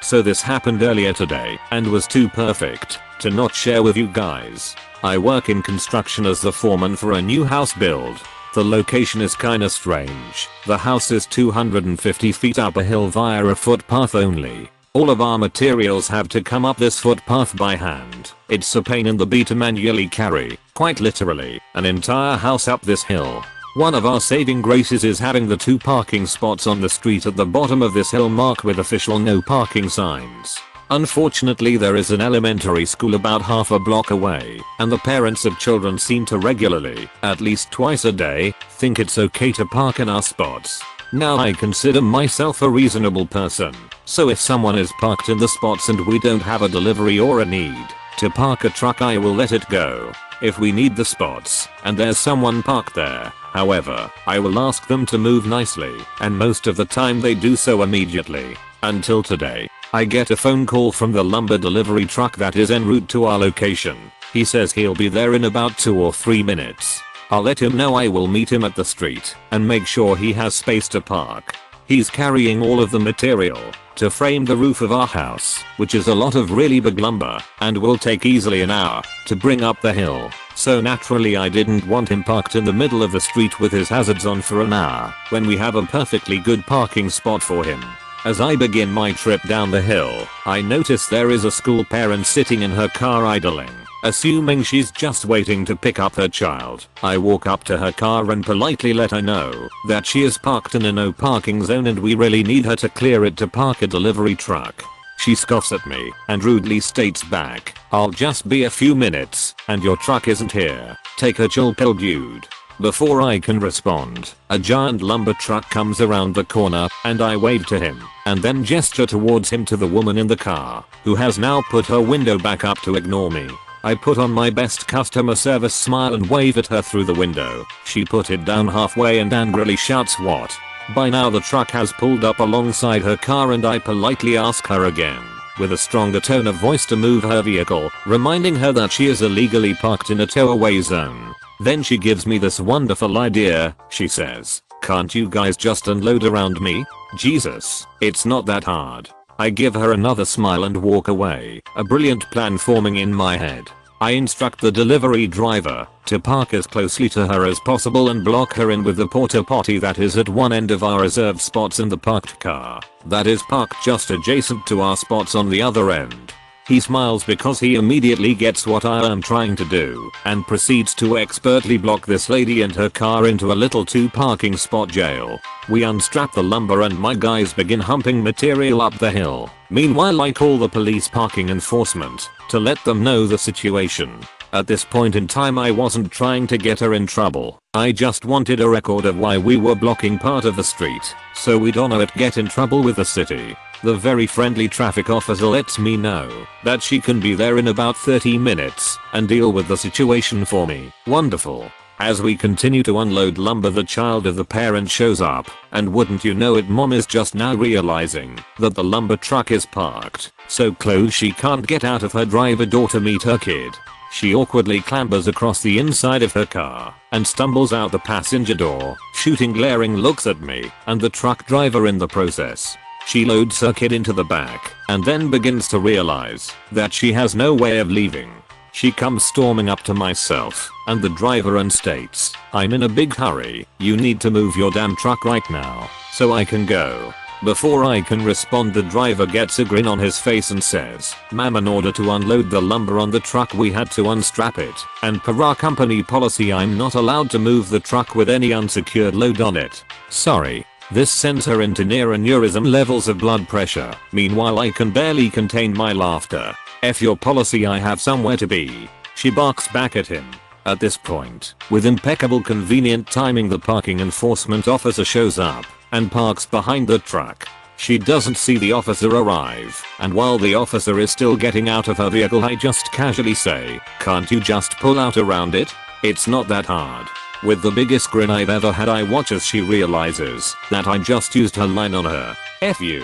So this happened earlier today and was too perfect to not share with you guys. I work in construction as the foreman for a new house build. The location is kinda strange. The house is 250 feet up a hill via a footpath only. All of our materials have to come up this footpath by hand. It's a pain in the butt to manually carry, quite literally, an entire house up this hill. One of our saving graces is having the 2 parking spots on the street at the bottom of this hill marked with official no parking signs. Unfortunately, there is an elementary school about half a block away, and the parents of children seem to regularly, at least twice a day, think it's okay to park in our spots. Now I consider myself a reasonable person, so if someone is parked in the spots and we don't have a delivery or a need to park a truck, I will let it go. If we need the spots and there's someone parked there, however, I will ask them to move nicely, and most of the time they do so immediately. Until today, I get a phone call from the lumber delivery truck that is en route to our location. He says he'll be there in about 2 or 3 minutes. I'll let him know I will meet him at the street and make sure he has space to park. He's carrying all of the material to frame the roof of our house, which is a lot of really big lumber and will take easily an hour to bring up the hill. So naturally I didn't want him parked in the middle of the street with his hazards on for an hour when we have a perfectly good parking spot for him. As I begin my trip down the hill, I notice there is a school parent sitting in her car idling. Assuming she's just waiting to pick up her child, I walk up to her car and politely let her know that she is parked in a no parking zone and we really need her to clear it to park a delivery truck. She scoffs at me and rudely states back, "I'll just be a few minutes and your truck isn't here. Take a chill pill, dude." Before I can respond, a giant lumber truck comes around the corner and I wave to him and then gesture towards him to the woman in the car, who has now put her window back up to ignore me. I put on my best customer service smile and wave at her through the window. She put it down halfway and angrily shouts, "What?" By now the truck has pulled up alongside her car and I politely ask her again, with a stronger tone of voice, to move her vehicle, reminding her that she is illegally parked in a tow-away zone. Then she gives me this wonderful idea. She says, "Can't you guys just unload around me? Jesus, it's not that hard." I give her another smile and walk away, a brilliant plan forming in my head. I instruct the delivery driver to park as closely to her as possible and block her in with the porta potty that is at one end of our reserved spots in the parked car that is parked just adjacent to our spots on the other end. He smiles because he immediately gets what I am trying to do and proceeds to expertly block this lady and her car into a little 2 parking spot jail. We unstrap the lumber and my guys begin humping material up the hill. Meanwhile I call the police parking enforcement to let them know the situation. At this point in time I wasn't trying to get her in trouble. I just wanted a record of why we were blocking part of the street so we don't get in trouble with the city. The very friendly traffic officer lets me know that she can be there in about 30 minutes and deal with the situation for me. Wonderful. As we continue to unload lumber, the child of the parent shows up, and wouldn't you know it, mom is just now realizing that the lumber truck is parked so close she can't get out of her driver door to meet her kid. She awkwardly clambers across the inside of her car and stumbles out the passenger door, shooting glaring looks at me and the truck driver in the process. She loads her kid into the back and then begins to realize that she has no way of leaving. She comes storming up to myself and the driver and states, "I'm in a big hurry. You need to move your damn truck right now so I can go." Before I can respond, the driver gets a grin on his face and says, "Ma'am, in order to unload the lumber on the truck we had to unstrap it, and per our company policy I'm not allowed to move the truck with any unsecured load on it. Sorry." This sends her into near aneurysm levels of blood pressure. Meanwhile I can barely contain my laughter. "F your policy, I have somewhere to be," she barks back at him. At this point, with impeccable convenient timing, the parking enforcement officer shows up and parks behind the truck. She doesn't see the officer arrive, and while the officer is still getting out of her vehicle I just casually say, "Can't you just pull out around it? It's not that hard." With the biggest grin I've ever had, I watch as she realizes that I just used her line on her. "F you,"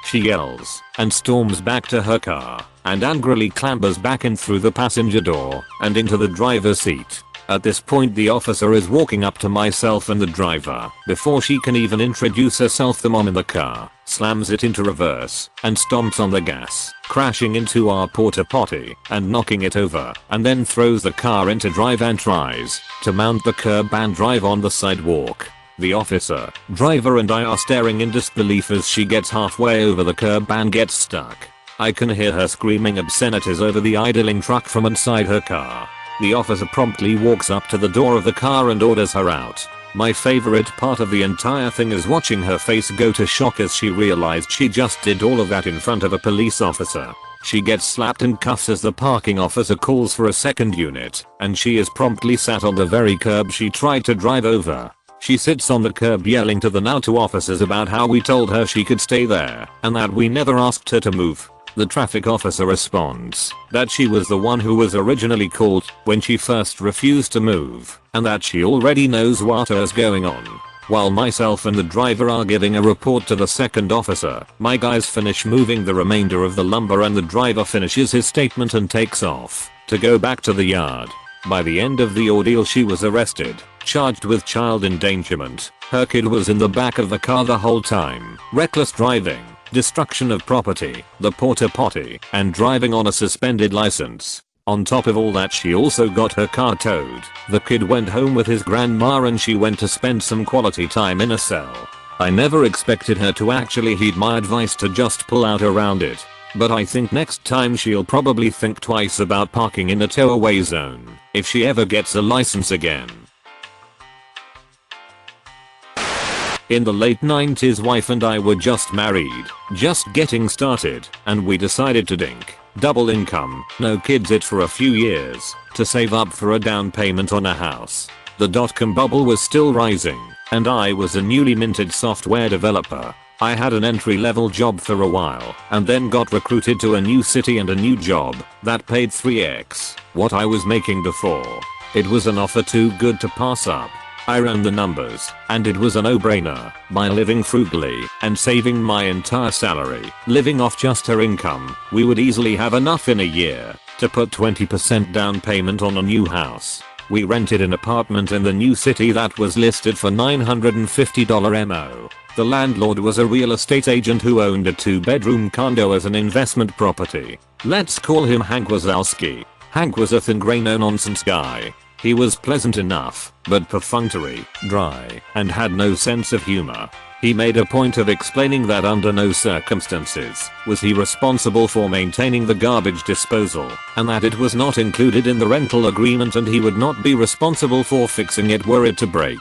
she yells and storms back to her car and angrily clambers back in through the passenger door and into the driver's seat. At this point the officer is walking up to myself and the driver. Before she can even introduce herself, the mom in the car slams it into reverse and stomps on the gas, crashing into our porta potty and knocking it over, and then throws the car into drive and tries to mount the curb and drive on the sidewalk. The officer, driver and I are staring in disbelief as she gets halfway over the curb and gets stuck. I can hear her screaming obscenities over the idling truck from inside her car. The officer promptly walks up to the door of the car and orders her out. My favorite part of the entire thing is watching her face go to shock as she realized she just did all of that in front of a police officer. She gets slapped in cuffs as the parking officer calls for a second unit, and she is promptly sat on the very curb she tried to drive over. She sits on the curb yelling to the now two officers about how we told her she could stay there and that we never asked her to move. The traffic officer responds that she was the one who was originally called when she first refused to move and that she already knows what is going on. While myself and the driver are giving a report to the second officer, my guys finish moving the remainder of the lumber and the driver finishes his statement and takes off to go back to the yard. By the end of the ordeal she was arrested, charged with child endangerment. Her kid was in the back of the car the whole time, reckless driving, destruction of property, the porta potty, and driving on a suspended license. On top of all that she also got her car towed. The kid went home with his grandma and she went to spend some quality time in a cell. I never expected her to actually heed my advice to just pull out around it. But I think next time she'll probably think twice about parking in a tow-away zone if she ever gets a license again. In the late 90s, wife and I were just married, just getting started, and we decided to dink double income, no kids it for a few years, to save up for a down payment on a house. The dot-com bubble was still rising, and I was a newly minted software developer. I had an entry-level job for a while, and then got recruited to a new city and a new job that paid 3x what I was making before. It was an offer too good to pass up. I ran the numbers, and it was a no-brainer. By living frugally and saving my entire salary, living off just her income, we would easily have enough in a year to put 20% down payment on a new house. We rented an apartment in the new city that was listed for $950 MO. The landlord was a real estate agent who owned a 2-bedroom condo as an investment property. Let's call him Hank Wazowski. Hank was a thin gray no-nonsense guy. He was pleasant enough, but perfunctory, dry, and had no sense of humor. He made a point of explaining that under no circumstances was he responsible for maintaining the garbage disposal, and that it was not included in the rental agreement and he would not be responsible for fixing it were it to break.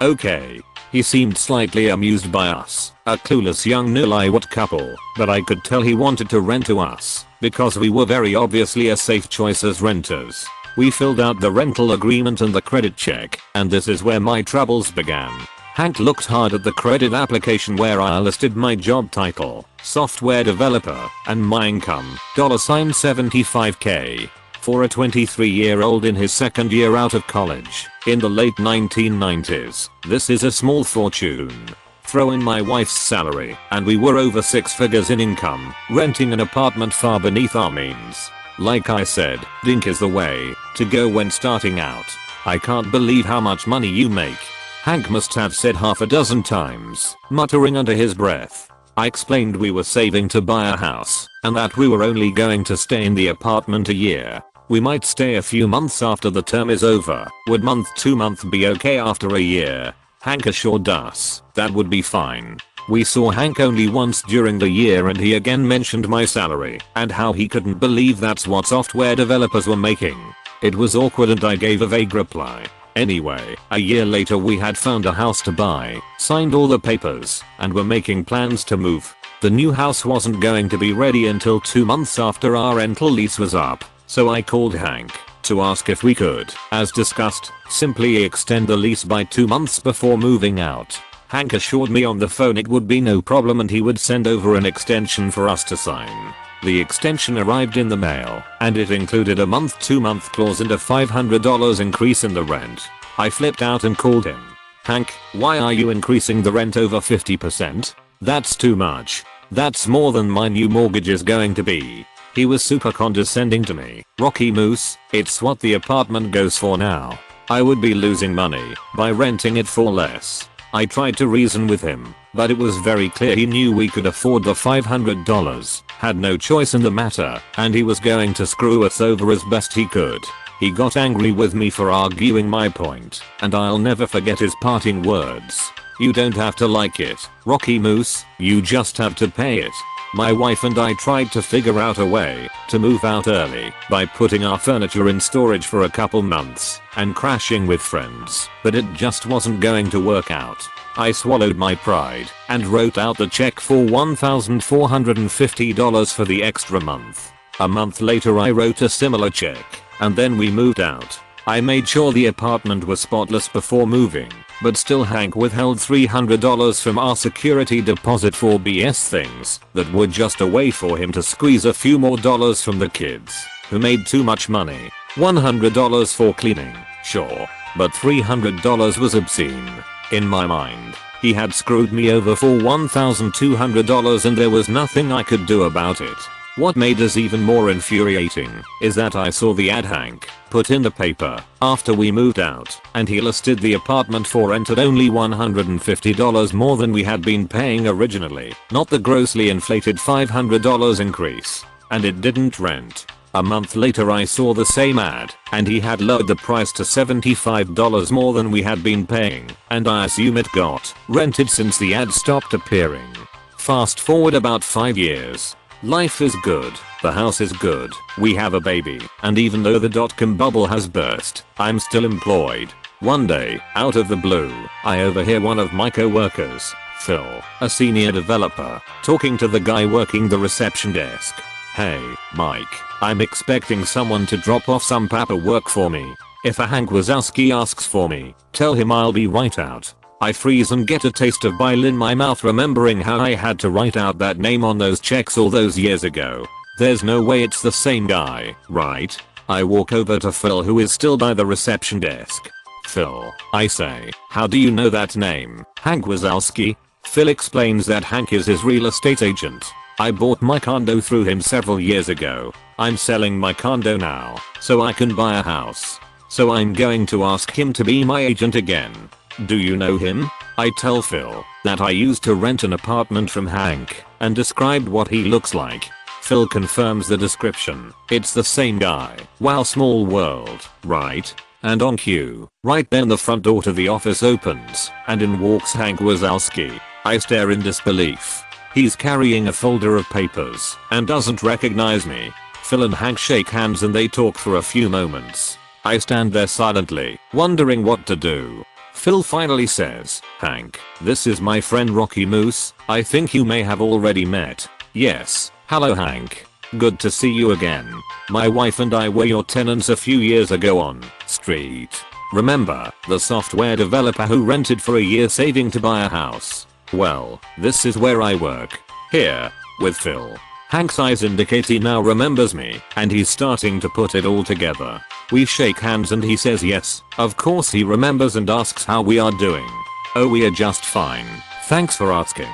Okay. He seemed slightly amused by us, a clueless young newlywed couple, but I could tell he wanted to rent to us, because we were very obviously a safe choice as renters. We filled out the rental agreement and the credit check, and this is where my troubles began. Hank looked hard at the credit application where I listed my job title, software developer, and my income, $75k. For a 23-year-old in his second year out of college, in the late 1990s, this is a small fortune. Throw in my wife's salary, and we were over 6 figures in income, renting an apartment far beneath our means. Like I said, dink is the way to go when starting out. I can't believe how much money you make. Hank must have said half a dozen times, muttering under his breath. I explained we were saving to buy a house, and that we were only going to stay in the apartment a year. We might stay a few months after the term is over. Would month to month be okay after a year? Hank assured us that would be fine. We saw Hank only once during the year and he again mentioned my salary and how he couldn't believe that's what software developers were making. It was awkward and I gave a vague reply. Anyway, a year later we had found a house to buy, signed all the papers, and were making plans to move. The new house wasn't going to be ready until 2 months after our rental lease was up, so I called Hank to ask if we could, as discussed, simply extend the lease by 2 months before moving out. Hank assured me on the phone it would be no problem and he would send over an extension for us to sign. The extension arrived in the mail, and it included a month-to-month clause and a $500 increase in the rent. I flipped out and called him. Hank, why are you increasing the rent over 50%? That's too much. That's more than my new mortgage is going to be. He was super condescending to me. Rocky Moose, it's what the apartment goes for now. I would be losing money by renting it for less. I tried to reason with him, but it was very clear he knew we could afford the $500, had no choice in the matter, and he was going to screw us over as best he could. He got angry with me for arguing my point, and I'll never forget his parting words. You don't have to like it, Rocky Moose, you just have to pay it. My wife and I tried to figure out a way to move out early by putting our furniture in storage for a couple months and crashing with friends, but it just wasn't going to work out. I swallowed my pride and wrote out the check for $1,450 for the extra month. A month later I wrote a similar check, and then we moved out. I made sure the apartment was spotless before moving, but still Hank withheld $300 from our security deposit for BS things that were just a way for him to squeeze a few more dollars from the kids, who made too much money. $100 for cleaning, sure, but $300 was obscene. In my mind, he had screwed me over for $1,200 and there was nothing I could do about it. What made this even more infuriating is that I saw the ad Hank put in the paper after we moved out, and he listed the apartment for rent at only $150 more than we had been paying originally, not the grossly inflated $500 increase. And it didn't rent. A month later I saw the same ad, and he had lowered the price to $75 more than we had been paying, and I assume it got rented since the ad stopped appearing. Fast forward about 5 years. Life is good, the house is good, we have a baby, and even though the dot-com bubble has burst, I'm still employed. One day, out of the blue, I overhear one of my co-workers, Phil, a senior developer, talking to the guy working the reception desk. "Hey, Mike, I'm expecting someone to drop off some paperwork for me. If a Hank Wazowski asks for me, tell him I'll be right out." I freeze and get a taste of bile in my mouth remembering how I had to write out that name on those checks all those years ago. There's no way it's the same guy, right? I walk over to Phil, who is still by the reception desk. "Phil," I say, "how do you know that name, Hank Wazowski?" Phil explains that Hank is his real estate agent. "I bought my condo through him several years ago. I'm selling my condo now, so I can buy a house. So I'm going to ask him to be my agent again." "Do you know him?" I tell Phil that I used to rent an apartment from Hank and described what he looks like. Phil confirms the description. It's the same guy. Wow, small world, right? And on cue, right then the front door to the office opens, and in walks Hank Wazowski. I stare in disbelief. He's carrying a folder of papers and doesn't recognize me. Phil and Hank shake hands and they talk for a few moments. I stand there silently, wondering what to do. Phil finally says, "Hank, this is my friend Rocky Moose. I think you may have already met." "Yes, hello Hank. Good to see you again. My wife and I were your tenants a few years ago on Street. Remember, the software developer who rented for a year saving to buy a house? Well, this is where I work. Here, with Phil." Hank's eyes indicate he now remembers me, and he's starting to put it all together. We shake hands and he says yes, of course he remembers, and asks how we are doing. "Oh, we are just fine. Thanks for asking."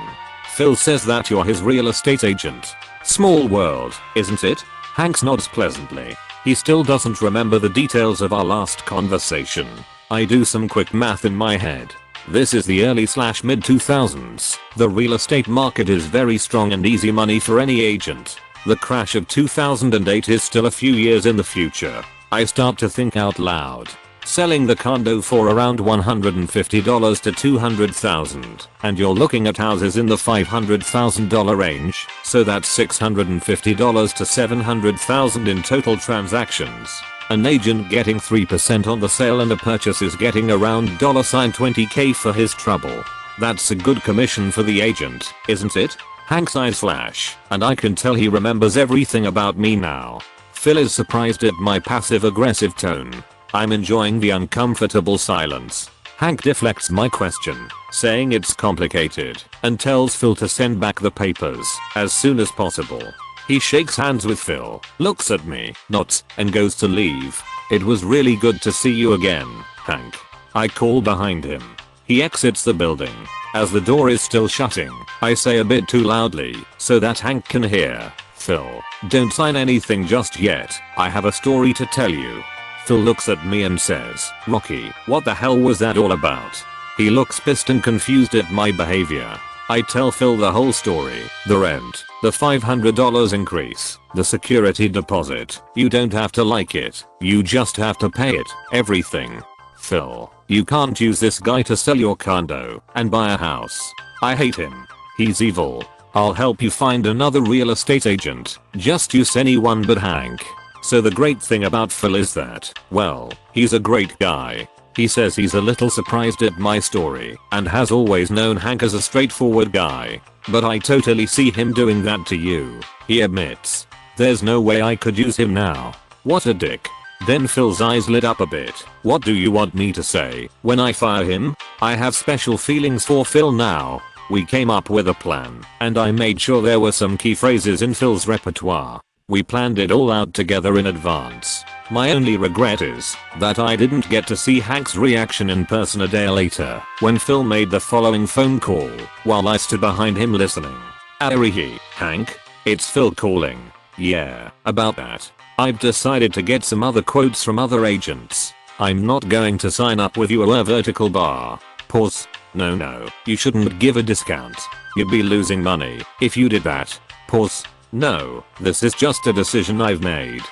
Phil says that you're his real estate agent. Small world, isn't it? Hank nods pleasantly. He still doesn't remember the details of our last conversation. I do some quick math in my head. This is the early/mid 2000s. The real estate market is very strong and easy money for any agent. The crash of 2008 is still a few years in the future. I start to think out loud. Selling the condo for around $150 to $200,000, and you're looking at houses in the $500,000 range, so that's $650 to $700,000 in total transactions. An agent getting 3% on the sale and a purchase is getting around $20K for his trouble. That's a good commission for the agent, isn't it? Hank's eyes flash, and I can tell he remembers everything about me now. Phil is surprised at my passive-aggressive tone. I'm enjoying the uncomfortable silence. Hank deflects my question, saying it's complicated, and tells Phil to send back the papers as soon as possible. He shakes hands with Phil, looks at me, nods, and goes to leave. "It was really good to see you again, Hank." I call behind him. He exits the building. As the door is still shutting, I say a bit too loudly so that Hank can hear, Phil, don't sign anything just yet. I have a story to tell you. Phil looks at me and says, Rocky, what the hell was that all about? He looks pissed and confused at my behavior. I tell Phil the whole story. The rent, the $500 increase, the security deposit. You don't have to like it. You just have to pay it. Everything. Phil, you can't use this guy to sell your condo and buy a house. I hate him. He's evil. I'll help you find another real estate agent. Just use anyone but Hank. So the great thing about Phil is that, well, he's a great guy. He says he's a little surprised at my story and has always known Hank as a straightforward guy. But I totally see him doing that to you. He admits. There's no way I could use him now. What a dick. Then Phil's eyes lit up a bit. What do you want me to say when I fire him? I have special feelings for Phil now. We came up with a plan and I made sure there were some key phrases in Phil's repertoire. We planned it all out together in advance. My only regret is that I didn't get to see Hank's reaction in person a day later when Phil made the following phone call while I stood behind him listening. Arihi, Hank? It's Phil calling. Yeah, about that. I've decided to get some other quotes from other agents. I'm not going to sign up with you or a vertical bar. Pause. No, you shouldn't give a discount. You'd be losing money if you did that. Pause. No, this is just a decision I've made.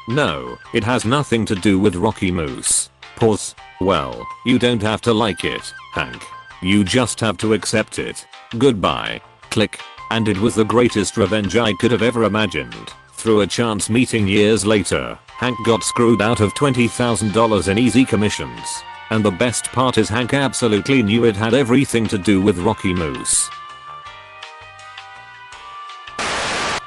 No, it has nothing to do with Rocky Moose. Pause. Well, you don't have to like it, Hank. You just have to accept it. Goodbye. Click. And it was the greatest revenge I could have ever imagined. Through a chance meeting years later, Hank got screwed out of $20,000 in easy commissions. And the best part is Hank absolutely knew it had everything to do with Rocky Moose.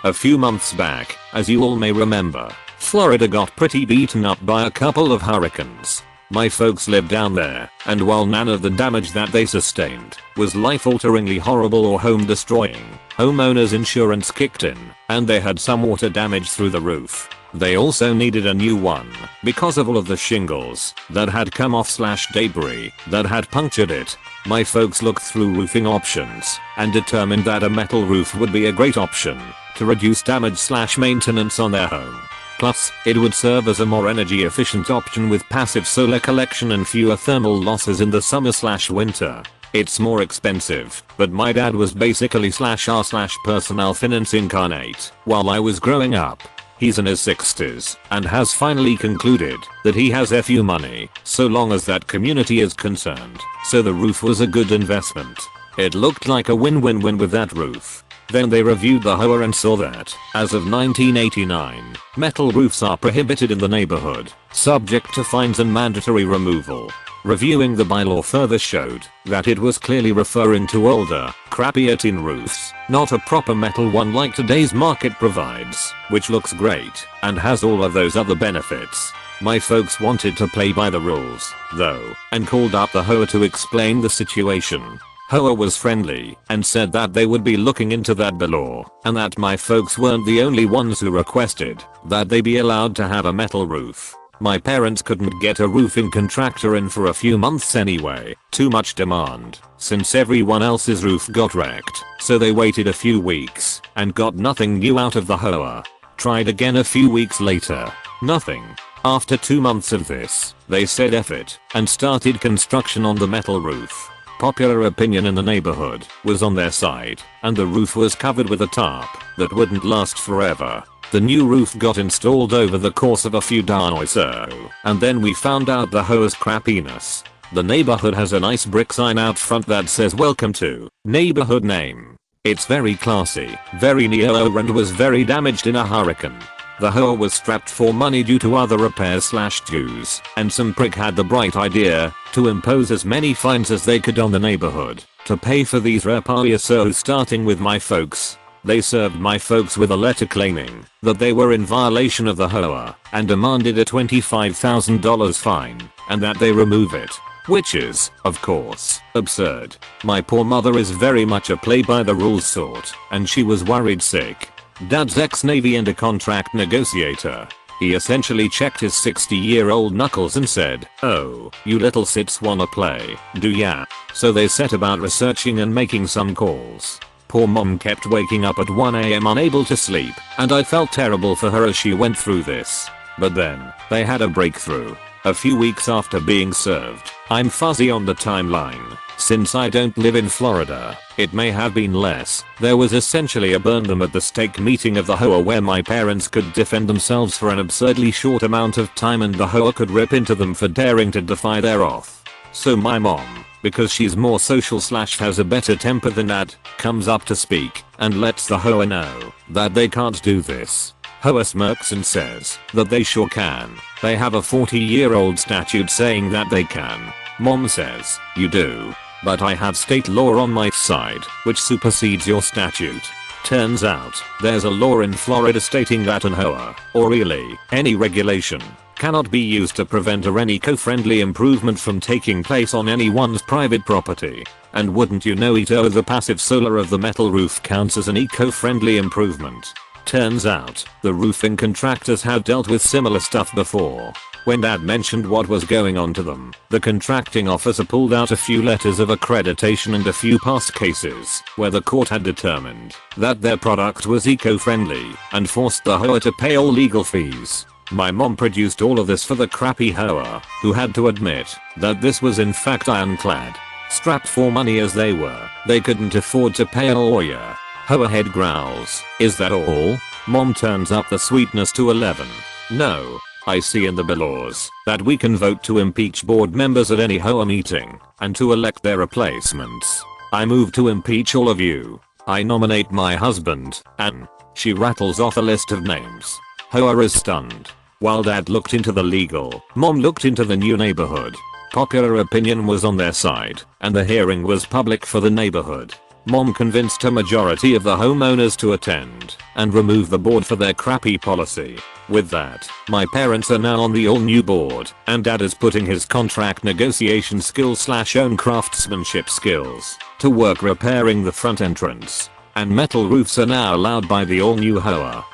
A few months back, as you all may remember, Florida got pretty beaten up by a couple of hurricanes. My folks lived down there, and while none of the damage that they sustained was life-alteringly horrible or home-destroying, homeowners insurance kicked in, and they had some water damage through the roof. They also needed a new one because of all of the shingles that had come off / debris that had punctured it. My folks looked through roofing options and determined that a metal roof would be a great option to reduce damage / maintenance on their home. Plus, it would serve as a more energy efficient option with passive solar collection and fewer thermal losses in the summer / winter. It's more expensive, but my dad was basically /r/ personal finance incarnate while I was growing up. He's in his 60s and has finally concluded that he has FU money so long as that community is concerned. So the roof was a good investment. It looked like a win-win-win with that roof. Then they reviewed the HOA and saw that, as of 1989, metal roofs are prohibited in the neighborhood, subject to fines and mandatory removal. Reviewing the bylaw further showed that it was clearly referring to older, crappier tin roofs, not a proper metal one like today's market provides, which looks great and has all of those other benefits. My folks wanted to play by the rules, though, and called up the HOA to explain the situation. HOA was friendly and said that they would be looking into that bylaw and that my folks weren't the only ones who requested that they be allowed to have a metal roof. My parents couldn't get a roofing contractor in for a few months anyway, too much demand, since everyone else's roof got wrecked, so they waited a few weeks and got nothing new out of the HOA. Tried again a few weeks later, nothing. After 2 months of this, they said F it and started construction on the metal roof. Popular opinion in the neighborhood was on their side, and the roof was covered with a tarp that wouldn't last forever. The new roof got installed over the course of a few days or so, and then we found out the HOA's crappiness. The neighborhood has a nice brick sign out front that says welcome to neighborhood name. It's very classy, very neo and was very damaged in a hurricane. The HOA was strapped for money due to other repairs / dues, and some prick had the bright idea to impose as many fines as they could on the neighborhood to pay for these repairs. So starting with my folks, they served my folks with a letter claiming that they were in violation of the HOA and demanded a $25,000 fine and that they remove it. Which is, of course, absurd. My poor mother is very much a play by the rules sort, and she was worried sick. Dad's ex-Navy and a contract negotiator. He essentially checked his 60-year-old knuckles and said, "Oh, you little sits wanna play, do ya?" So they set about researching and making some calls. Poor mom kept waking up at 1 AM unable to sleep, and I felt terrible for her as she went through this. But then, they had a breakthrough. A few weeks after being served. I'm fuzzy on the timeline. Since I don't live in Florida, it may have been less. There was essentially a burn them at the stake meeting of the Hoa where my parents could defend themselves for an absurdly short amount of time and the Hoa could rip into them for daring to defy their oath. So my mom, because she's more social / has a better temper than that, comes up to speak and lets the Hoa know that they can't do this. Hoa smirks and says that they sure can. They have a 40-year-old statute saying that they can. Mom says, you do. But I have state law on my side, which supersedes your statute. Turns out, there's a law in Florida stating that an Hoa, or really, any regulation, cannot be used to prevent or any eco-friendly improvement from taking place on anyone's private property. And wouldn't you know it, the passive solar of the metal roof counts as an eco-friendly improvement. Turns out, the roofing contractors had dealt with similar stuff before. When Dad mentioned what was going on to them, the contracting officer pulled out a few letters of accreditation and a few past cases where the court had determined that their product was eco-friendly and forced the Hoa to pay all legal fees. My mom produced all of this for the crappy Hoa, who had to admit that this was in fact ironclad. Strapped for money as they were, they couldn't afford to pay a lawyer. Hoa head growls, is that all? Mom turns up the sweetness to 11. No. I see in the bylaws that we can vote to impeach board members at any Hoa meeting and to elect their replacements. I move to impeach all of you. I nominate my husband, and she rattles off a list of names. Hoa is stunned. While Dad looked into the legal, Mom looked into the new neighborhood. Popular opinion was on their side, and the hearing was public for the neighborhood. Mom convinced a majority of the homeowners to attend and remove the board for their crappy policy. With that, my parents are now on the all-new board, and Dad is putting his contract negotiation skills / own craftsmanship skills to work repairing the front entrance. And metal roofs are now allowed by the all-new Hoa.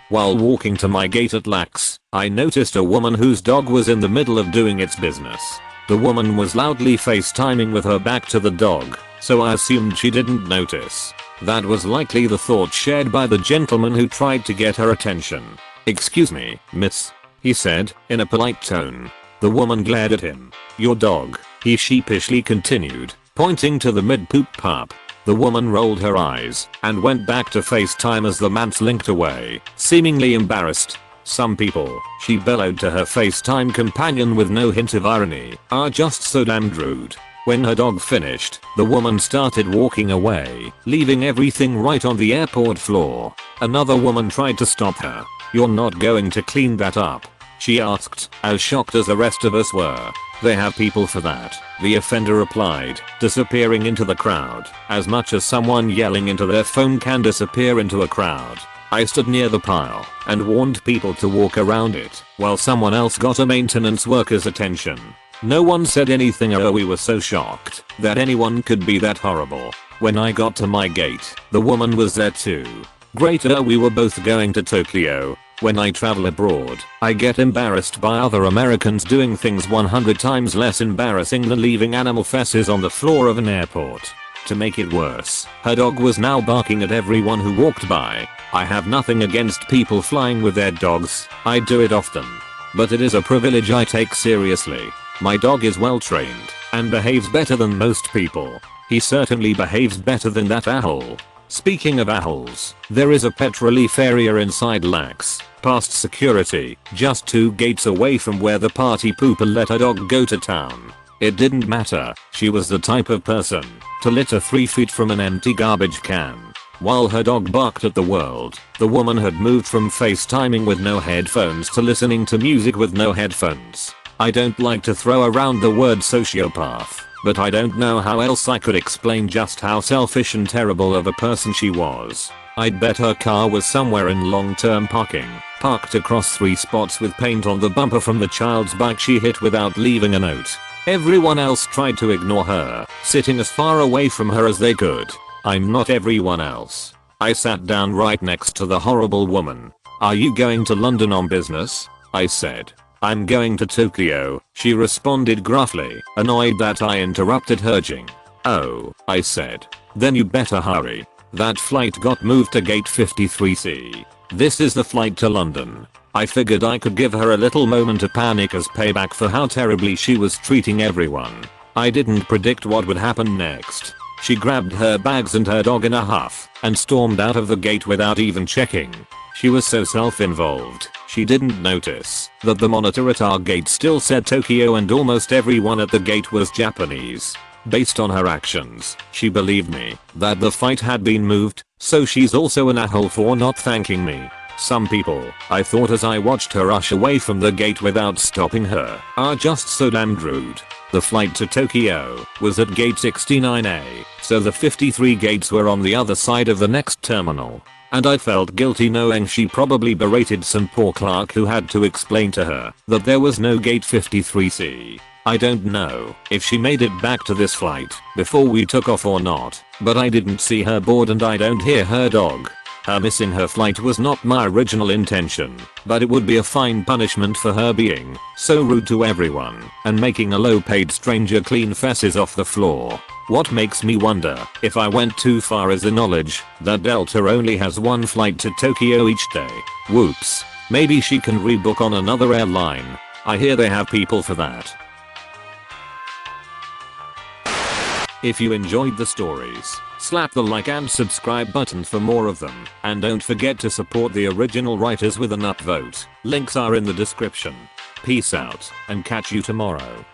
While walking to my gate at Lax, I noticed a woman whose dog was in the middle of doing its business. The woman was loudly FaceTiming with her back to the dog, so I assumed she didn't notice. That was likely the thought shared by the gentleman who tried to get her attention. Excuse me, miss, he said, in a polite tone. The woman glared at him. Your dog, he sheepishly continued, pointing to the mid-poop pup. The woman rolled her eyes and went back to FaceTime as the man slinked away, seemingly embarrassed. Some people, she bellowed to her FaceTime companion with no hint of irony, are just so damned rude. When her dog finished, the woman started walking away, leaving everything right on the airport floor. Another woman tried to stop her. You're not going to clean that up? She asked, as shocked as the rest of us were. They have people for that, the offender replied, disappearing into the crowd, as much as someone yelling into their phone can disappear into a crowd. I stood near the pile and warned people to walk around it while someone else got a maintenance worker's attention. No one said anything. We were so shocked that anyone could be that horrible. When I got to my gate, the woman was there too. Great. We were both going to Tokyo. When I travel abroad, I get embarrassed by other Americans doing things 100 times less embarrassing than leaving animal feces on the floor of an airport. To make it worse, her dog was now barking at everyone who walked by. I have nothing against people flying with their dogs, I do it often. But it is a privilege I take seriously. My dog is well trained and behaves better than most people. He certainly behaves better than that owl. Speaking of owls, there is a pet relief area inside Lax, past security, just 2 gates away from where the party pooper let her dog go to town. It didn't matter, she was the type of person to litter 3 feet from an empty garbage can. While her dog barked at the world, the woman had moved from FaceTiming with no headphones to listening to music with no headphones. I don't like to throw around the word sociopath, but I don't know how else I could explain just how selfish and terrible of a person she was. I'd bet her car was somewhere in long-term parking, parked across 3 spots with paint on the bumper from the child's bike she hit without leaving a note. Everyone else tried to ignore her, sitting as far away from her as they could. I'm not everyone else. I sat down right next to the horrible woman. Are you going to London on business? I said. I'm going to Tokyo, she responded gruffly, annoyed that I interrupted her jing. "Oh," I said. "Then you better hurry. That flight got moved to gate 53C. This is the flight to London." I figured I could give her a little moment of panic as payback for how terribly she was treating everyone. I didn't predict what would happen next. She grabbed her bags and her dog in a huff and stormed out of the gate without even checking. She was so self-involved, she didn't notice that the monitor at our gate still said Tokyo and almost everyone at the gate was Japanese. Based on her actions, she believed me that the fight had been moved, so she's also an asshole for not thanking me. Some people, I thought as I watched her rush away from the gate without stopping her, are just so damned rude. The flight to Tokyo was at gate 69A, so the 53 gates were on the other side of the next terminal. And I felt guilty knowing she probably berated some poor clerk who had to explain to her that there was no gate 53C. I don't know if she made it back to this flight before we took off or not, but I didn't see her board and I don't hear her dog. Her missing her flight was not my original intention, but it would be a fine punishment for her being so rude to everyone and making a low-paid stranger clean fesses off the floor. What makes me wonder if I went too far is the knowledge that Delta only has one flight to Tokyo each day. Whoops. Maybe she can rebook on another airline. I hear they have people for that. If you enjoyed the stories, slap the like and subscribe button for more of them, and don't forget to support the original writers with an upvote. Links are in the description. Peace out, and catch you tomorrow.